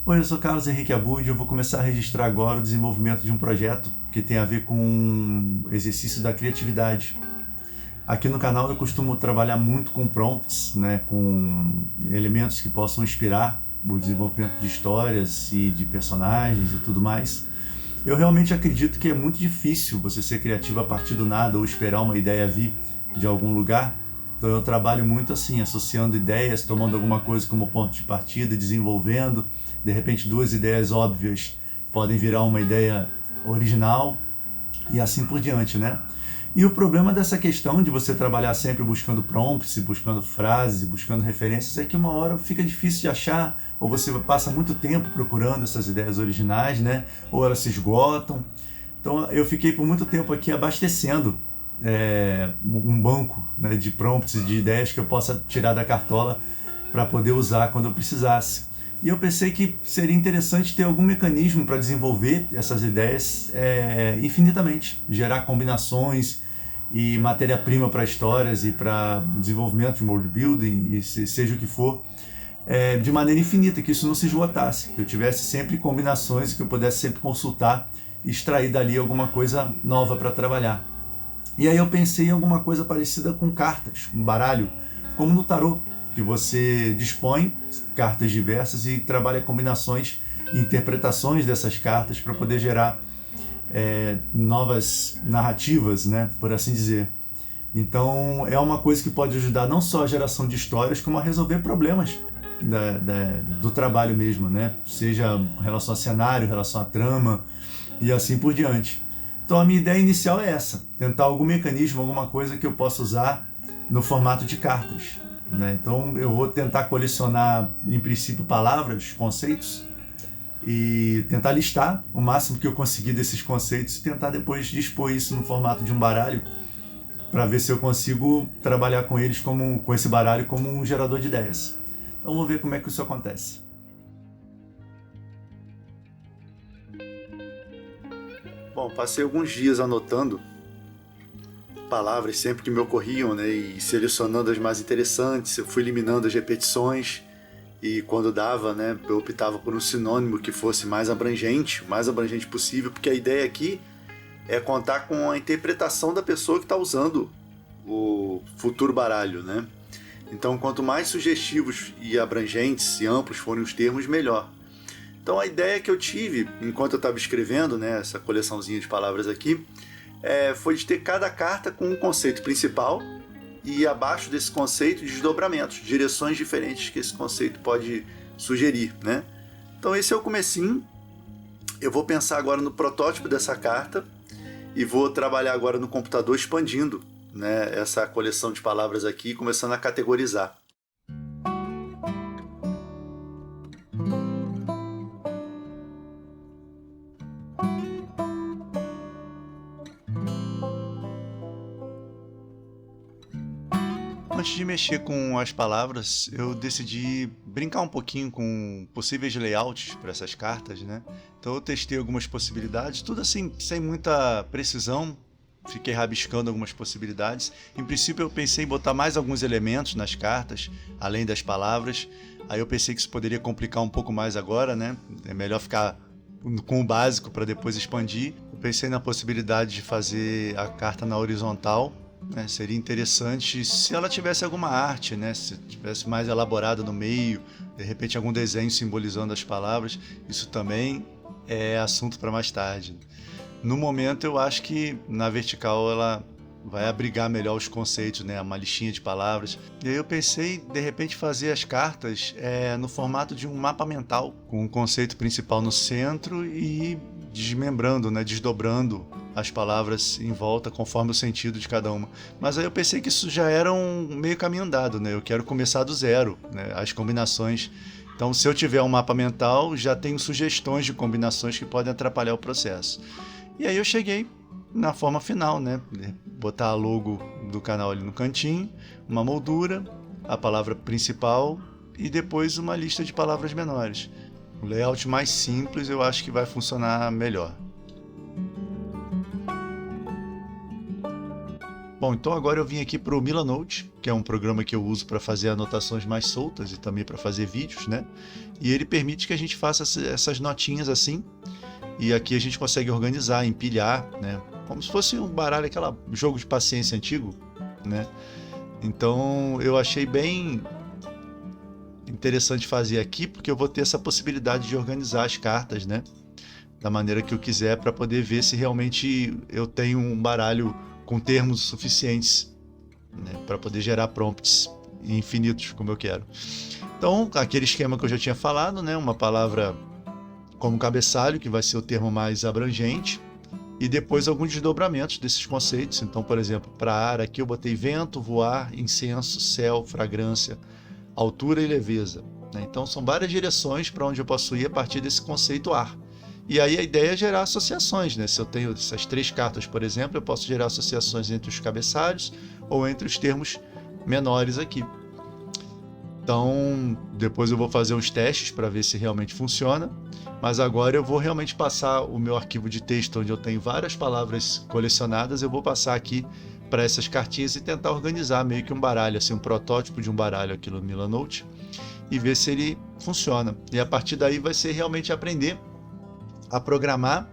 Oi, eu sou Carlos Henrique Abud e eu vou começar a registrar agora o desenvolvimento de um projeto que tem a ver com o exercício da criatividade. Aqui no canal eu costumo trabalhar muito com prompts, né, com elementos que possam inspirar o desenvolvimento de histórias e de personagens e tudo mais. Eu realmente acredito que é muito difícil você ser criativo a partir do nada ou esperar uma ideia vir de algum lugar. Então eu trabalho muito assim, associando ideias, tomando alguma coisa como ponto de partida, desenvolvendo. De repente duas ideias óbvias podem virar uma ideia original e assim por diante, né? E o problema dessa questão de você trabalhar sempre buscando prompts, buscando frases, buscando referências é que uma hora fica difícil de achar, ou você passa muito tempo procurando essas ideias originais, né? Ou elas se esgotam. Então eu fiquei por muito tempo aqui abastecendo um banco, né, de prompts, de ideias que eu possa tirar da cartola para poder usar quando eu precisasse. E eu pensei que seria interessante ter algum mecanismo para desenvolver essas ideias infinitamente, gerar combinações e matéria-prima para histórias e para desenvolvimento de world building, e seja o que for, de maneira infinita, que isso não se esgotasse, que eu tivesse sempre combinações, que eu pudesse sempre consultar e extrair dali alguma coisa nova para trabalhar. E aí eu pensei em alguma coisa parecida com cartas, um baralho, como no tarô, que você dispõe cartas diversas e trabalha combinações e interpretações dessas cartas para poder gerar novas narrativas, né, por assim dizer. Então é uma coisa que pode ajudar não só a geração de histórias, como a resolver problemas do trabalho mesmo, né? Seja em relação a cenário, em relação a trama e assim por diante. Então a minha ideia inicial é essa, tentar algum mecanismo, alguma coisa que eu possa usar no formato de cartas, né? Então eu vou tentar colecionar, em princípio, palavras, conceitos, e tentar listar o máximo que eu conseguir desses conceitos e tentar depois dispor isso no formato de um baralho para ver se eu consigo trabalhar com eles com esse baralho como um gerador de ideias. Então vamos ver como é que isso acontece. Bom, passei alguns dias anotando palavras sempre que me ocorriam, né, e selecionando as mais interessantes. Eu fui eliminando as repetições e quando dava, né, eu optava por um sinônimo que fosse mais abrangente, o mais abrangente possível, porque a ideia aqui é contar com a interpretação da pessoa que está usando o futuro baralho, né? Então, quanto mais sugestivos e abrangentes e amplos forem os termos, melhor. Então, a ideia que eu tive, enquanto eu estava escrevendo, né, essa coleçãozinha de palavras aqui, foi de ter cada carta com um conceito principal e abaixo desse conceito desdobramentos, direções diferentes que esse conceito pode sugerir, né? Então esse é o comecinho. Eu vou pensar agora no protótipo dessa carta e vou trabalhar agora no computador expandindo, né, essa coleção de palavras aqui, começando a categorizar. Antes de mexer com as palavras, eu decidi brincar um pouquinho com possíveis layouts para essas cartas, né? Então eu testei algumas possibilidades, tudo assim, sem muita precisão. Fiquei rabiscando algumas possibilidades. Em princípio eu pensei em botar mais alguns elementos nas cartas, além das palavras. Aí eu pensei que isso poderia complicar um pouco mais agora, né? É melhor ficar com o básico para depois expandir. Eu pensei na possibilidade de fazer a carta na horizontal, né? Seria interessante se ela tivesse alguma arte, né? Se tivesse mais elaborada no meio, de repente algum desenho simbolizando as palavras. Isso também é assunto para mais tarde. No momento eu acho que na vertical ela vai abrigar melhor os conceitos, né? Uma listinha de palavras. E aí eu pensei de repente fazer as cartas no formato de um mapa mental, com o conceito principal no centro e desmembrando, né? Desdobrando as palavras em volta conforme o sentido de cada uma. Mas aí eu pensei que isso já era um meio caminho andado, né? Eu quero começar do zero, né? As combinações. Então, se eu tiver um mapa mental, já tenho sugestões de combinações que podem atrapalhar o processo. E aí eu cheguei na forma final, né? Botar a logo do canal ali no cantinho, uma moldura, a palavra principal e depois uma lista de palavras menores. O layout mais simples eu acho que vai funcionar melhor. Bom, então agora eu vim aqui para o Milanote, que é um programa que eu uso para fazer anotações mais soltas e também para fazer vídeos, né? E ele permite que a gente faça essas notinhas assim, e aqui a gente consegue organizar, empilhar, né? Como se fosse um baralho, aquele jogo de paciência antigo, né? Então eu achei bem interessante fazer aqui, porque eu vou ter essa possibilidade de organizar as cartas, né? Da maneira que eu quiser, para poder ver se realmente eu tenho um baralho com termos suficientes, né? Para poder gerar prompts infinitos, como eu quero. Então, aquele esquema que eu já tinha falado, né? Uma palavra como cabeçalho, que vai ser o termo mais abrangente, e depois alguns desdobramentos desses conceitos. Então, por exemplo, para ar, aqui eu botei vento, voar, incenso, céu, fragrância, altura e leveza, né? Então, são várias direções para onde eu posso ir a partir desse conceito ar. E aí a ideia é gerar associações, né? Se eu tenho essas 3 cartas, por exemplo, eu posso gerar associações entre os cabeçalhos ou entre os termos menores aqui. Então, depois eu vou fazer uns testes para ver se realmente funciona, mas agora eu vou realmente passar o meu arquivo de texto, onde eu tenho várias palavras colecionadas, eu vou passar aqui para essas cartinhas e tentar organizar meio que um baralho, assim, um protótipo de um baralho aqui no Milanote, e ver se ele funciona. E a partir daí vai ser realmente aprender a programar,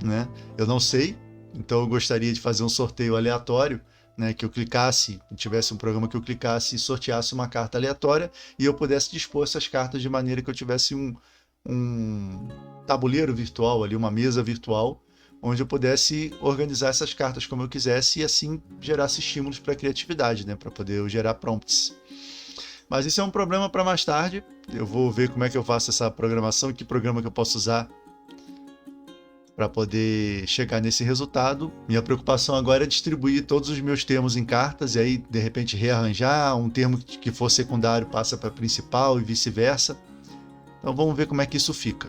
né? Eu não sei, então eu gostaria de fazer um sorteio aleatório, né, que eu clicasse, tivesse um programa que eu clicasse e sorteasse uma carta aleatória e eu pudesse dispor essas cartas de maneira que eu tivesse um tabuleiro virtual ali, uma mesa virtual, onde eu pudesse organizar essas cartas como eu quisesse e assim gerasse estímulos para a criatividade, né, para poder gerar prompts. Mas isso é um problema para mais tarde. Eu vou ver como é que eu faço essa programação, que programa que eu posso usar para poder chegar nesse resultado. Minha preocupação agora é distribuir todos os meus termos em cartas e aí, de repente, rearranjar um termo que for secundário passa para principal e vice-versa. Então vamos ver como é que isso fica.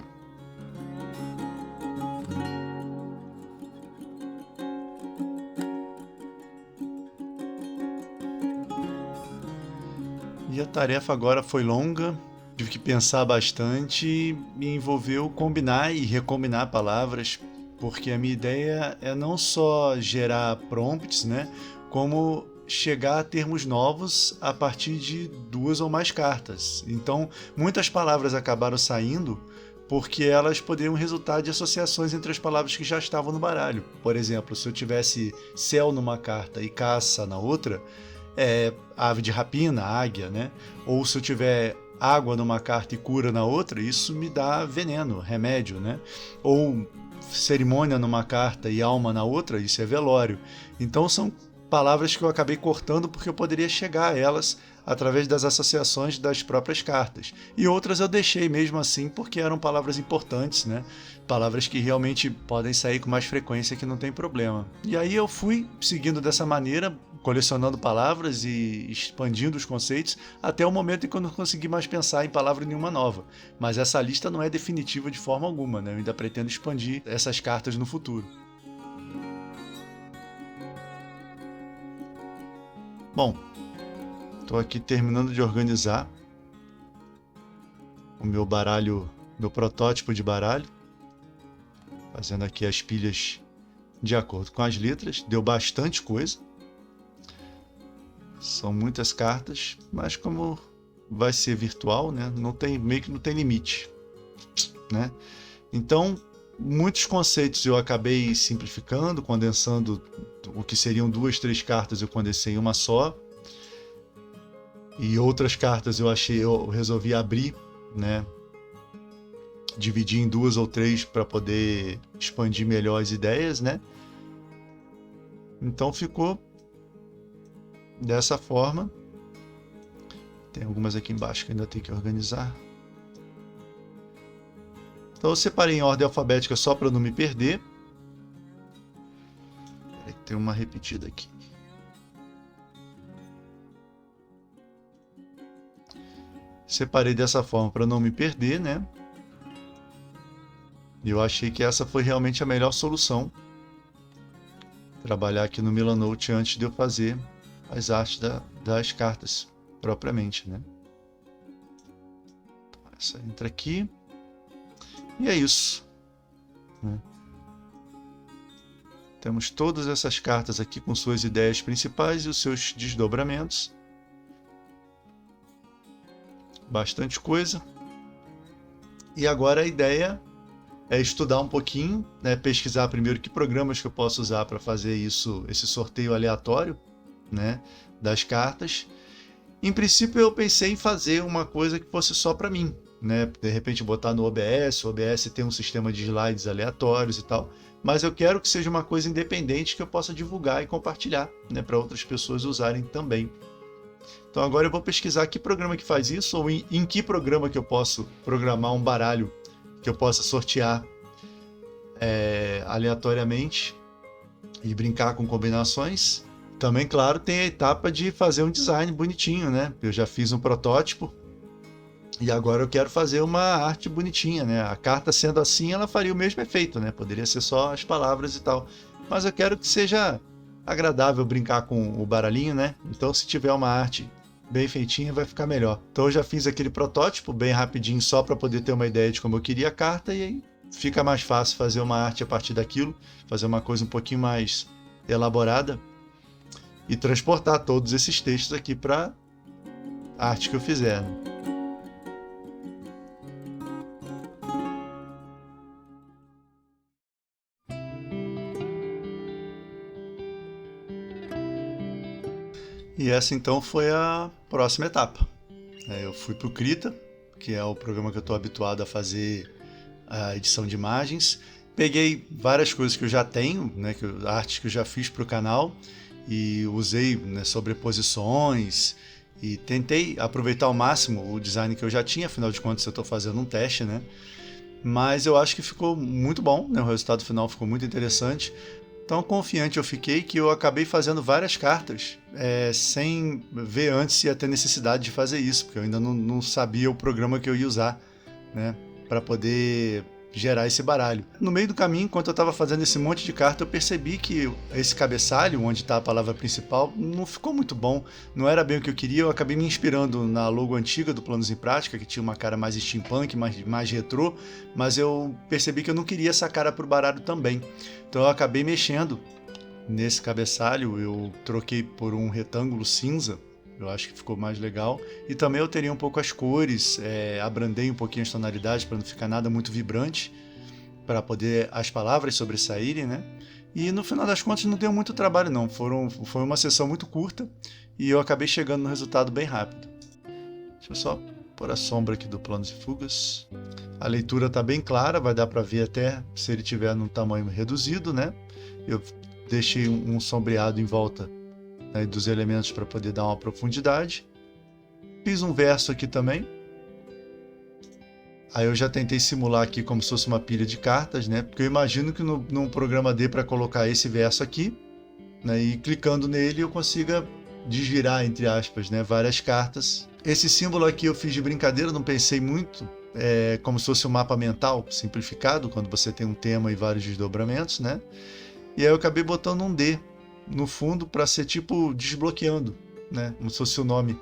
E a tarefa agora foi longa, tive que pensar bastante e me envolveu combinar e recombinar palavras, porque a minha ideia é não só gerar prompts, né, como chegar a termos novos a partir de 2 ou mais cartas. Então, muitas palavras acabaram saindo porque elas poderiam resultar de associações entre as palavras que já estavam no baralho. Por exemplo, se eu tivesse céu numa carta e caça na outra, ave de rapina, águia, né? Ou se eu tiver água numa carta e cura na outra, isso me dá veneno, remédio, né? Ou cerimônia numa carta e alma na outra, isso é velório. Então são palavras que eu acabei cortando porque eu poderia chegar a elas através das associações das próprias cartas. E outras eu deixei mesmo assim porque eram palavras importantes, né? Palavras que realmente podem sair com mais frequência, que não tem problema. E aí eu fui seguindo dessa maneira, colecionando palavras e expandindo os conceitos até o momento em que eu não consegui mais pensar em palavra nenhuma nova. Mas essa lista não é definitiva de forma alguma, né? Eu ainda pretendo expandir essas cartas no futuro. Bom, estou aqui terminando de organizar o meu baralho, meu protótipo de baralho, fazendo aqui as pilhas de acordo com as letras. Deu bastante coisa, são muitas cartas, mas como vai ser virtual, né, meio que não tem limite, né? Então, muitos conceitos eu acabei simplificando, condensando o que seriam 2, 3 cartas, eu condensei em uma só. E outras cartas eu resolvi abrir, né? Dividir em 2 ou 3 para poder expandir melhor as ideias, né? Então ficou dessa forma. Tem algumas aqui embaixo que ainda tem que organizar. Então eu separei em ordem alfabética só para não me perder. Tem uma repetida aqui. Separei dessa forma para não me perder, né? E eu achei que essa foi realmente a melhor solução. Trabalhar aqui no Milanote antes de eu fazer as artes das cartas propriamente, né? Então, essa entra aqui. E é isso, né? Temos todas essas cartas aqui com suas ideias principais e os seus desdobramentos. Bastante coisa. E agora a ideia é estudar um pouquinho, né, pesquisar primeiro que programas que eu posso usar para fazer isso, esse sorteio aleatório, né, das cartas. Em princípio eu pensei em fazer uma coisa que fosse só para mim, né, de repente botar no OBS, o OBS tem um sistema de slides aleatórios e tal, mas eu quero que seja uma coisa independente que eu possa divulgar e compartilhar, né, para outras pessoas usarem também. Então agora eu vou pesquisar que programa que faz isso, ou em que programa que eu posso programar um baralho que eu possa sortear aleatoriamente e brincar com combinações. Também, claro, tem a etapa de fazer um design bonitinho, né? Eu já fiz um protótipo e agora eu quero fazer uma arte bonitinha, né? A carta sendo assim, ela faria o mesmo efeito, né? Poderia ser só as palavras e tal. Mas eu quero que seja agradável brincar com o baralhinho, né? Então, se tiver uma arte bem feitinha, vai ficar melhor. Então, eu já fiz aquele protótipo bem rapidinho, só para poder ter uma ideia de como eu queria a carta, e aí fica mais fácil fazer uma arte a partir daquilo, fazer uma coisa um pouquinho mais elaborada e transportar todos esses textos aqui para a arte que eu fizer, né? E essa então foi a próxima etapa. Eu fui para o Krita, que é o programa que eu estou habituado a fazer a edição de imagens. Peguei várias coisas que eu já tenho, né, artes que eu já fiz para o canal, e usei, né, sobreposições e tentei aproveitar ao máximo o design que eu já tinha, afinal de contas eu estou fazendo um teste, né? Mas eu acho que ficou muito bom, né? O resultado final ficou muito interessante. Tão confiante eu fiquei que eu acabei fazendo várias cartas sem ver antes se ia ter necessidade de fazer isso, porque eu ainda não sabia o programa que eu ia usar, né, para poder gerar esse baralho. No meio do caminho, enquanto eu estava fazendo esse monte de carta, eu percebi que esse cabeçalho, onde está a palavra principal, não ficou muito bom, não era bem o que eu queria. Eu acabei me inspirando na logo antiga do Planos em Prática, que tinha uma cara mais steampunk, mais retrô, mas eu percebi que eu não queria essa cara para o baralho também. Então eu acabei mexendo nesse cabeçalho, eu troquei por um retângulo cinza, eu acho que ficou mais legal. E também eu teria um pouco as cores, abrandei um pouquinho as tonalidades para não ficar nada muito vibrante, para poder as palavras sobressaírem, né? E no final das contas não deu muito trabalho não, foi uma sessão muito curta e eu acabei chegando no resultado bem rápido. Deixa eu só pôr a sombra aqui do Planos e Fugas. A leitura está bem clara, vai dar para ver até se ele tiver num tamanho reduzido, né? Eu deixei um sombreado em volta, né, dos elementos para poder dar uma profundidade. Fiz um verso aqui também. Aí eu já tentei simular aqui como se fosse uma pilha de cartas, né? Porque eu imagino que num programa dê para colocar esse verso aqui, né, e clicando nele eu consiga desvirar, entre aspas, né, várias cartas. Esse símbolo aqui eu fiz de brincadeira, não pensei muito. Como se fosse um mapa mental simplificado, quando você tem um tema e vários desdobramentos, né? E aí eu acabei botando um D no fundo para ser tipo desbloqueando, né? Como se fosse o nome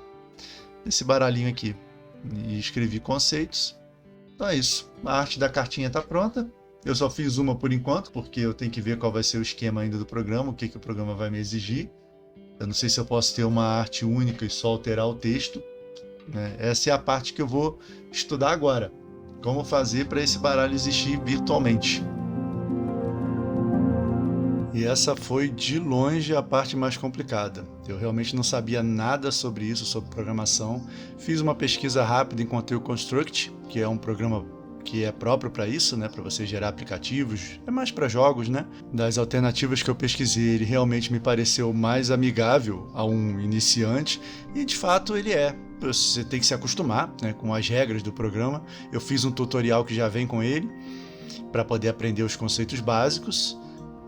desse baralhinho aqui. E escrevi conceitos. Então é isso. A arte da cartinha está pronta. Eu só fiz uma por enquanto, porque eu tenho que ver qual vai ser o esquema ainda do programa, o que o programa vai me exigir. Eu não sei se eu posso ter uma arte única e só alterar o texto, né? Essa é a parte que eu vou estudar agora. Como fazer para esse baralho existir virtualmente. E essa foi de longe a parte mais complicada. Eu realmente não sabia nada sobre isso, sobre programação. Fiz uma pesquisa rápida, encontrei o Construct, que é um programa que é próprio para isso, né, para você gerar aplicativos, é mais para jogos, né? Das alternativas que eu pesquisei, ele realmente me pareceu mais amigável a um iniciante, e de fato ele é. Você tem que se acostumar, né, com as regras do programa. Eu fiz um tutorial que já vem com ele, para poder aprender os conceitos básicos.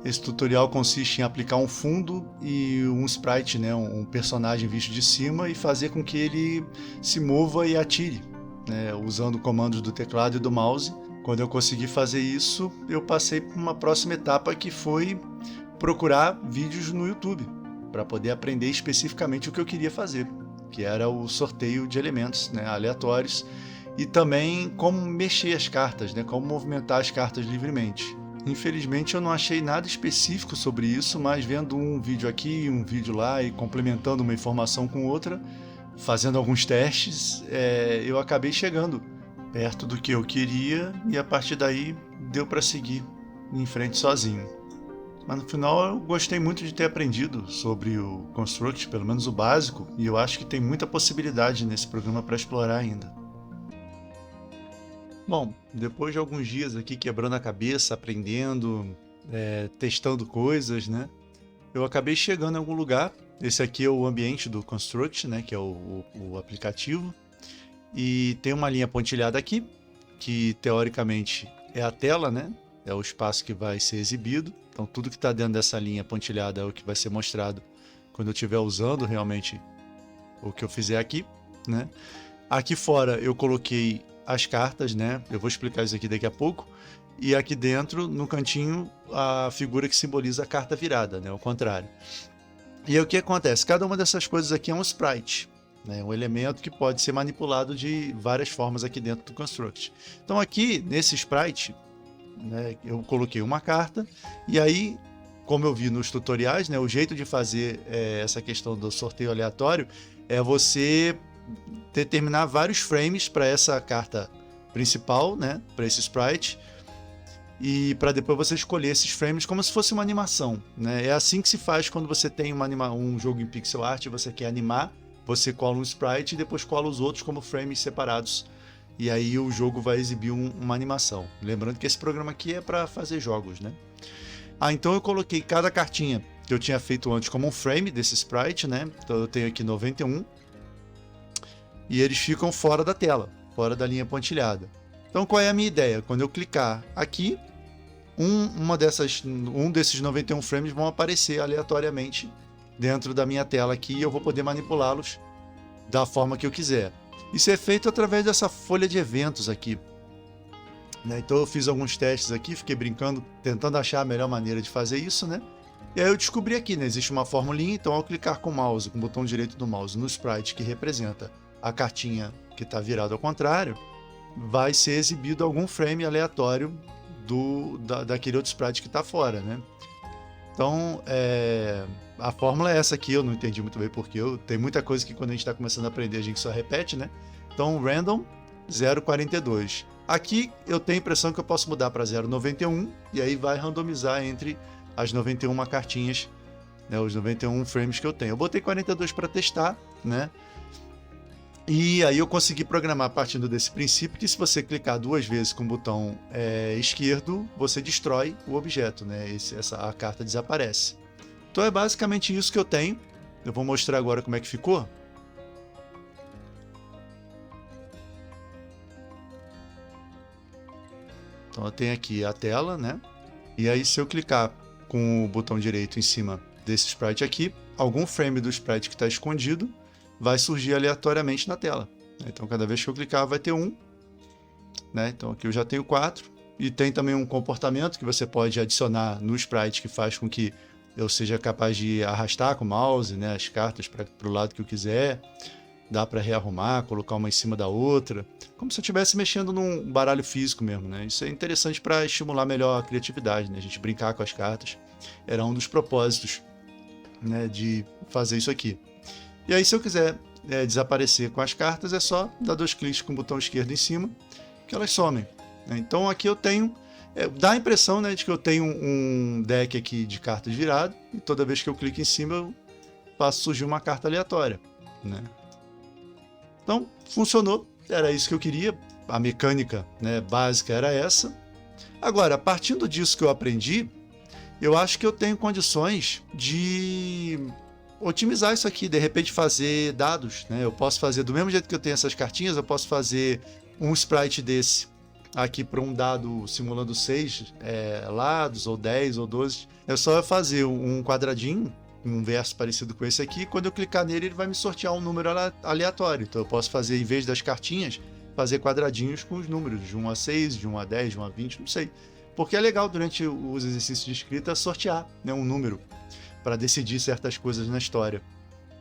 Esse tutorial consiste em aplicar um fundo e um sprite, né, um personagem visto de cima, e fazer com que ele se mova e atire, né, usando comandos do teclado e do mouse. Quando eu consegui fazer isso, eu passei para uma próxima etapa, que foi procurar vídeos no YouTube para poder aprender especificamente o que eu queria fazer, que era o sorteio de elementos, né, aleatórios, e também como mexer as cartas, né, como movimentar as cartas livremente. Infelizmente eu não achei nada específico sobre isso, mas vendo um vídeo aqui, um vídeo lá e complementando uma informação com outra, fazendo alguns testes, eu acabei chegando perto do que eu queria e a partir daí deu para seguir em frente sozinho. Mas no final eu gostei muito de ter aprendido sobre o Construct, pelo menos o básico, e eu acho que tem muita possibilidade nesse programa para explorar ainda. Bom, depois de alguns dias aqui quebrando a cabeça, aprendendo, testando coisas, né? Eu acabei chegando em algum lugar. Esse aqui é o ambiente do Construct, né? Que é o aplicativo. E tem uma linha pontilhada aqui, que teoricamente é a tela, né? É o espaço que vai ser exibido. Então tudo que está dentro dessa linha pontilhada é o que vai ser mostrado quando eu estiver usando realmente o que eu fizer aqui, né? Aqui fora eu coloquei as cartas, né? Eu vou explicar isso aqui daqui a pouco. E aqui dentro, no cantinho, a figura que simboliza a carta virada, né? Ao contrário. E aí o que acontece? Cada uma dessas coisas aqui é um sprite, né? Um elemento que pode ser manipulado de várias formas aqui dentro do Construct. Então aqui, nesse sprite, né, eu coloquei uma carta, e aí, como eu vi nos tutoriais, né, o jeito de fazer essa questão do sorteio aleatório é você determinar vários frames para essa carta principal, né, para esse sprite, e para depois você escolher esses frames como se fosse uma animação, né? É assim que se faz quando você tem um jogo em pixel art e você quer animar, você cola um sprite e depois cola os outros como frames separados, e aí o jogo vai exibir uma animação. Lembrando que esse programa aqui é para fazer jogos, né? Então eu coloquei cada cartinha que eu tinha feito antes como um frame desse sprite, né? Então eu tenho aqui 91, e eles ficam fora da tela, fora da linha pontilhada. Então qual é a minha ideia? Quando eu clicar aqui, um desses 91 frames vão aparecer aleatoriamente dentro da minha tela aqui, e eu vou poder manipulá-los da forma que eu quiser. Isso é feito através dessa folha de eventos aqui, né? Então eu fiz alguns testes aqui, fiquei brincando, tentando achar a melhor maneira de fazer isso, né? E aí eu descobri aqui, né? Existe uma formulinha, então ao clicar com o mouse, com o botão direito do mouse no sprite que representa a cartinha que está virada ao contrário, vai ser exibido algum frame aleatório daquele outro sprite que está fora, né? Então, a fórmula é essa aqui, eu não entendi muito bem porque tem muita coisa que quando a gente está começando a aprender a gente só repete, né? Então, random 0,42. Aqui eu tenho a impressão que eu posso mudar para 0,91 e aí vai randomizar entre as 91 cartinhas, né? Os 91 frames que eu tenho. Eu botei 42 para testar, né? E aí eu consegui programar partindo desse princípio que se você clicar duas vezes com o botão esquerdo, você destrói o objeto, né? A carta desaparece. Então é basicamente isso que eu tenho. Eu vou mostrar agora como é que ficou. Então eu tenho aqui a tela, né? E aí se eu clicar com o botão direito em cima desse sprite aqui, algum frame do sprite que está escondido vai surgir aleatoriamente na tela. Então cada vez que eu clicar vai ter um, né? Então aqui eu já tenho 4, e tem também um comportamento que você pode adicionar no sprite que faz com que eu seja capaz de arrastar com o mouse, né, as cartas para o lado que eu quiser. Dá para rearrumar, colocar uma em cima da outra, como se eu estivesse mexendo num baralho físico mesmo, né? Isso é interessante para estimular melhor a criatividade, né? A gente brincar com as cartas era um dos propósitos, né, de fazer isso aqui. E aí se eu quiser desaparecer com as cartas, é só dar 2 cliques com o botão esquerdo em cima, que elas somem, né? Então aqui eu tenho, dá a impressão, né, de que eu tenho um deck aqui de cartas virado, e toda vez que eu clico em cima eu faço surgir uma carta aleatória, né? Então funcionou, era isso que eu queria, a mecânica, né, básica era essa. Agora, partindo disso que eu aprendi, eu acho que eu tenho condições de otimizar isso aqui, de repente fazer dados, né? Eu posso fazer do mesmo jeito que eu tenho essas cartinhas, eu posso fazer um sprite desse aqui para um dado simulando 6 lados, ou 10, ou 12. É só eu fazer um quadradinho, um verso parecido com esse aqui, quando eu clicar nele ele vai me sortear um número aleatório. Então eu posso fazer, em vez das cartinhas, fazer quadradinhos com os números, de 1 a 6, de 1 a 10, de 1 a 20, não sei. Porque é legal durante os exercícios de escrita sortear, né, um número para decidir certas coisas na história.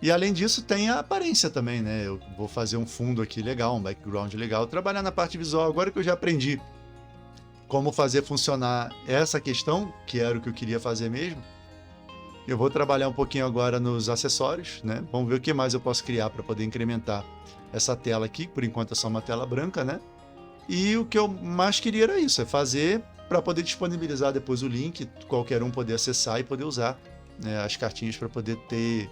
E além disso tem a aparência também, né? Eu vou fazer um fundo aqui legal, um background legal, trabalhar na parte visual agora que eu já aprendi como fazer funcionar essa questão, que era o que eu queria fazer mesmo, eu vou trabalhar um pouquinho agora nos acessórios, né? Vamos ver o que mais eu posso criar para poder incrementar essa tela aqui, por enquanto é só uma tela branca, né? E o que eu mais queria era isso, é fazer para poder disponibilizar depois o link, qualquer um poder acessar e poder usar, né, as cartinhas para poder ter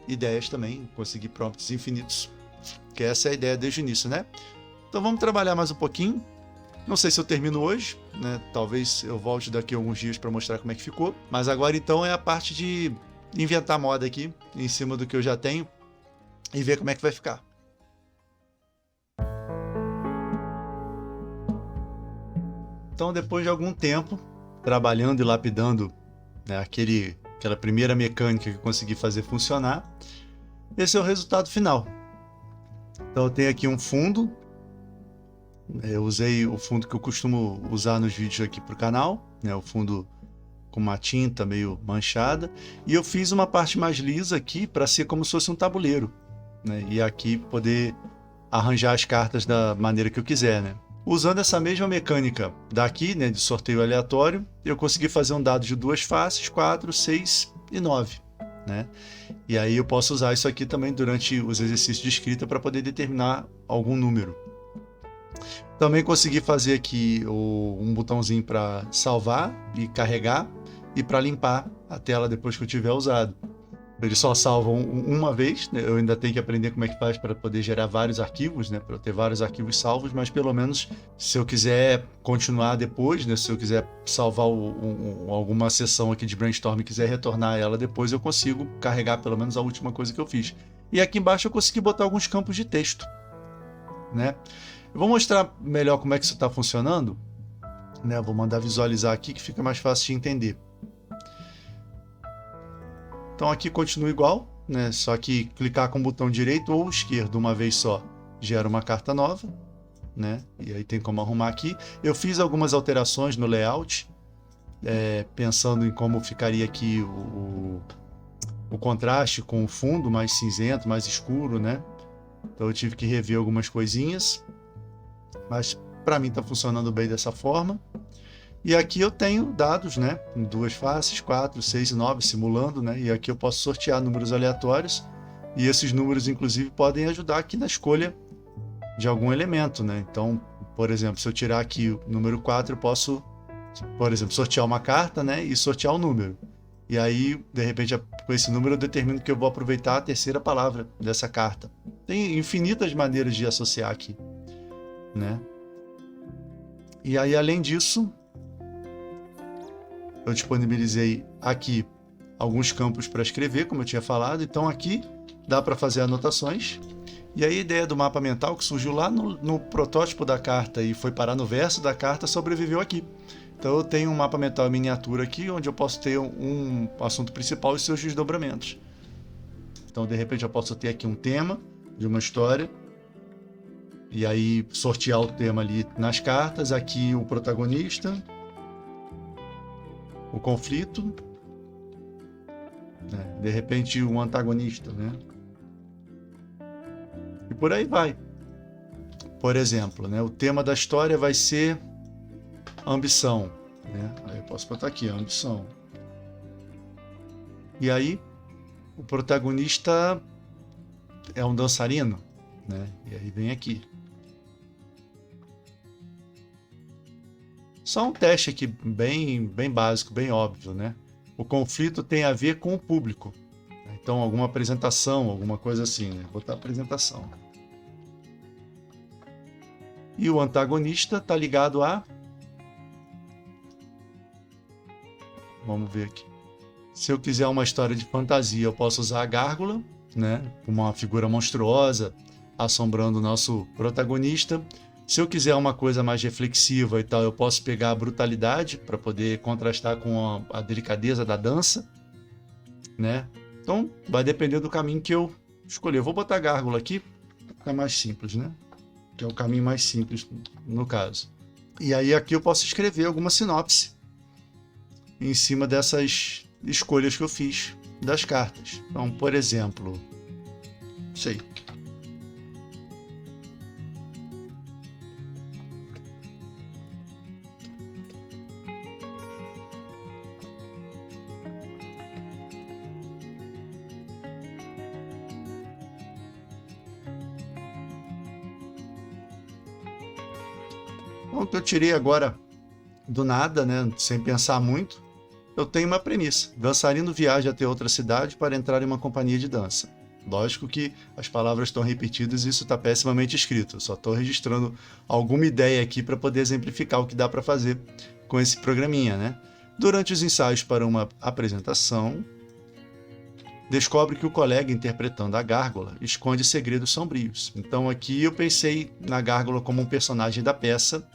ideias também, conseguir prompts infinitos, que essa é a ideia desde o início, né? Então vamos trabalhar mais um pouquinho. Não sei se eu termino hoje, né? Talvez eu volte daqui a alguns dias para mostrar como é que ficou. Mas agora então é a parte de inventar moda aqui, em cima do que eu já tenho, e ver como é que vai ficar. Então, depois de algum tempo, trabalhando e lapidando, né, aquela primeira mecânica que eu consegui fazer funcionar, esse é o resultado final. Então eu tenho aqui um fundo. Eu usei o fundo que eu costumo usar nos vídeos aqui para o canal, né? O fundo com uma tinta meio manchada. E eu fiz uma parte mais lisa aqui para ser como se fosse um tabuleiro, né? E aqui poder arranjar as cartas da maneira que eu quiser, né? Usando essa mesma mecânica daqui, né, de sorteio aleatório, eu consegui fazer um dado de 2 faces, 4, 6 e 9. Né? E aí eu posso usar isso aqui também durante os exercícios de escrita para poder determinar algum número. Também consegui fazer aqui um botãozinho para salvar e carregar e para limpar a tela depois que eu tiver usado. Ele só salva uma vez, né? Eu ainda tenho que aprender como é que faz para poder gerar vários arquivos, né? Para eu ter vários arquivos salvos, mas pelo menos se eu quiser continuar depois, né? Se eu quiser salvar alguma sessão aqui de brainstorm e quiser retornar ela depois, eu consigo carregar pelo menos a última coisa que eu fiz. E aqui embaixo eu consegui botar alguns campos de texto, né? Eu vou mostrar melhor como é que isso está funcionando, né? Eu vou mandar visualizar aqui que fica mais fácil de entender. Então aqui continua igual, né? Só que clicar com o botão direito ou esquerdo uma vez só gera uma carta nova, né? E aí tem como arrumar aqui. Eu fiz algumas alterações no layout, pensando em como ficaria aqui o contraste com o fundo mais cinzento, mais escuro, né? Então eu tive que rever algumas coisinhas, mas para mim está funcionando bem dessa forma. E aqui eu tenho dados, né, em 2 faces, 4, 6 e 9, simulando, né, e aqui eu posso sortear números aleatórios, e esses números, inclusive, podem ajudar aqui na escolha de algum elemento, né. Então, por exemplo, se eu tirar aqui o número 4, eu posso, por exemplo, sortear uma carta, né, e sortear um número. E aí, de repente, com esse número eu determino que eu vou aproveitar a terceira palavra dessa carta. Tem infinitas maneiras de associar aqui, né. E aí, além disso, eu disponibilizei aqui alguns campos para escrever, como eu tinha falado. Então aqui dá para fazer anotações. E aí a ideia do mapa mental que surgiu lá no protótipo da carta e foi parar no verso da carta sobreviveu aqui. Então eu tenho um mapa mental em miniatura aqui, onde eu posso ter um assunto principal e seus desdobramentos. Então de repente eu posso ter aqui um tema de uma história, e aí sortear o tema ali nas cartas. Aqui o protagonista, o conflito, né? De repente um antagonista, né? E por aí vai. Por exemplo, né? O tema da história vai ser ambição, né? Aí eu posso botar aqui, ambição. E aí o protagonista é um dançarino, né? E aí vem aqui. Só um teste aqui bem básico, bem óbvio, né? O conflito tem a ver com o público. Então, alguma apresentação, alguma coisa assim, né? Vou botar apresentação. E o antagonista está ligado a... Vamos ver aqui. Se eu quiser uma história de fantasia, eu posso usar a gárgula, né? Uma figura monstruosa assombrando o nosso protagonista. Se eu quiser uma coisa mais reflexiva e tal, eu posso pegar a brutalidade para poder contrastar com a delicadeza da dança, né? Então, vai depender do caminho que eu escolher. Eu vou botar a gárgula aqui, para ficar mais simples, né? Que é o caminho mais simples no caso. E aí aqui eu posso escrever alguma sinopse em cima dessas escolhas que eu fiz das cartas. Então, por exemplo, sei. Bom, que eu tirei agora do nada, né, sem pensar muito. Eu tenho uma premissa: dançarino viaja até outra cidade para entrar em uma companhia de dança. Lógico que as palavras estão repetidas e isso está pessimamente escrito. Eu só estou registrando alguma ideia aqui para poder exemplificar o que dá para fazer com esse programinha, né? Durante os ensaios para uma apresentação, descobre que o colega interpretando a gárgula esconde segredos sombrios. Então aqui eu pensei na gárgula como um personagem da peça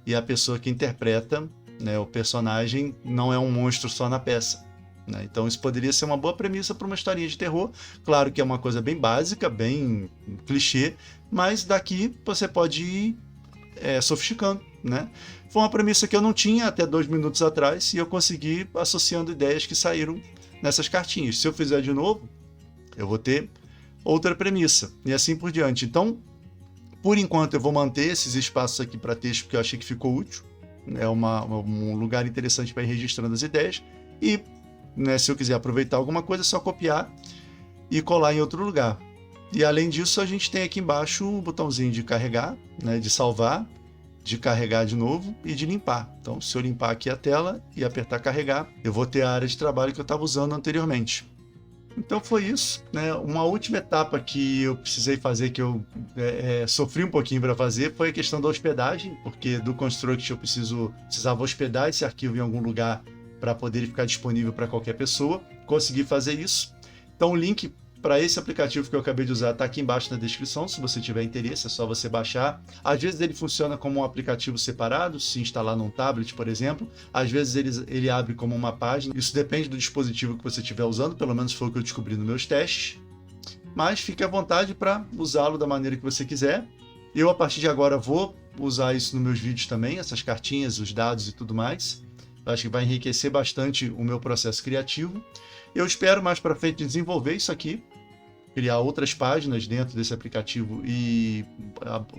e a pessoa que interpreta, né, o personagem não é um monstro só na peça, né? Então isso poderia ser uma boa premissa para uma historinha de terror. Claro que é uma coisa bem básica, bem clichê, mas daqui você pode ir sofisticando, né? Foi uma premissa que eu não tinha até 2 minutos atrás e eu consegui associando ideias que saíram nessas cartinhas. Se eu fizer de novo, eu vou ter outra premissa e assim por diante. Então, por enquanto, eu vou manter esses espaços aqui para texto porque eu achei que ficou útil. É um lugar interessante para ir registrando as ideias e, né, se eu quiser aproveitar alguma coisa, é só copiar e colar em outro lugar. E além disso, a gente tem aqui embaixo o botãozinho de carregar, né, de salvar, de carregar de novo e de limpar. Então, se eu limpar aqui a tela e apertar carregar, eu vou ter a área de trabalho que eu estava usando anteriormente. Então foi isso, né? Uma última etapa que eu precisei fazer, que eu sofri um pouquinho para fazer, foi a questão da hospedagem, porque do Construct eu precisava hospedar esse arquivo em algum lugar para poder ficar disponível para qualquer pessoa. Consegui fazer isso. Então o link para esse aplicativo que eu acabei de usar está aqui embaixo na descrição, se você tiver interesse, é só você baixar. Às vezes ele funciona como um aplicativo separado, se instalar num tablet, por exemplo. Às vezes ele abre como uma página, isso depende do dispositivo que você estiver usando, pelo menos foi o que eu descobri nos meus testes. Mas fique à vontade para usá-lo da maneira que você quiser. Eu, a partir de agora, vou usar isso nos meus vídeos também, essas cartinhas, os dados e tudo mais. Eu acho que vai enriquecer bastante o meu processo criativo. Eu espero mais para frente desenvolver isso aqui, criar outras páginas dentro desse aplicativo e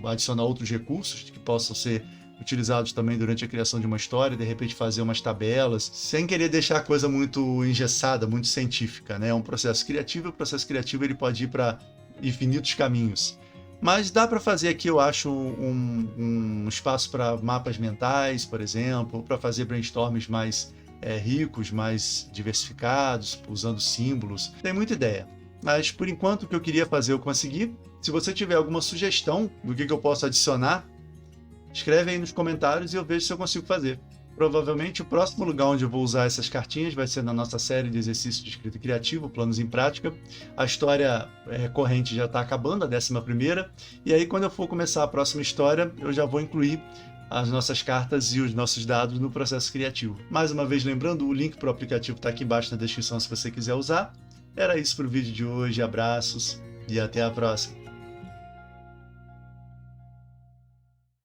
adicionar outros recursos que possam ser utilizados também durante a criação de uma história, de repente fazer umas tabelas, sem querer deixar a coisa muito engessada, muito científica, né? É um processo criativo, o processo criativo ele pode ir para infinitos caminhos. Mas dá para fazer aqui, eu acho, um espaço para mapas mentais, por exemplo, para fazer brainstorms mais ricos, mais diversificados, usando símbolos. Tem muita ideia. Mas, por enquanto, o que eu queria fazer eu consegui. Se você tiver alguma sugestão do que eu posso adicionar, escreve aí nos comentários e eu vejo se eu consigo fazer. Provavelmente o próximo lugar onde eu vou usar essas cartinhas vai ser na nossa série de exercícios de escrita criativa, Planos em Prática. A história corrente já está acabando, a 11ª. E aí, quando eu for começar a próxima história, eu já vou incluir as nossas cartas e os nossos dados no processo criativo. Mais uma vez, lembrando, o link para o aplicativo está aqui embaixo na descrição se você quiser usar. Era isso para o vídeo de hoje, abraços e até a próxima.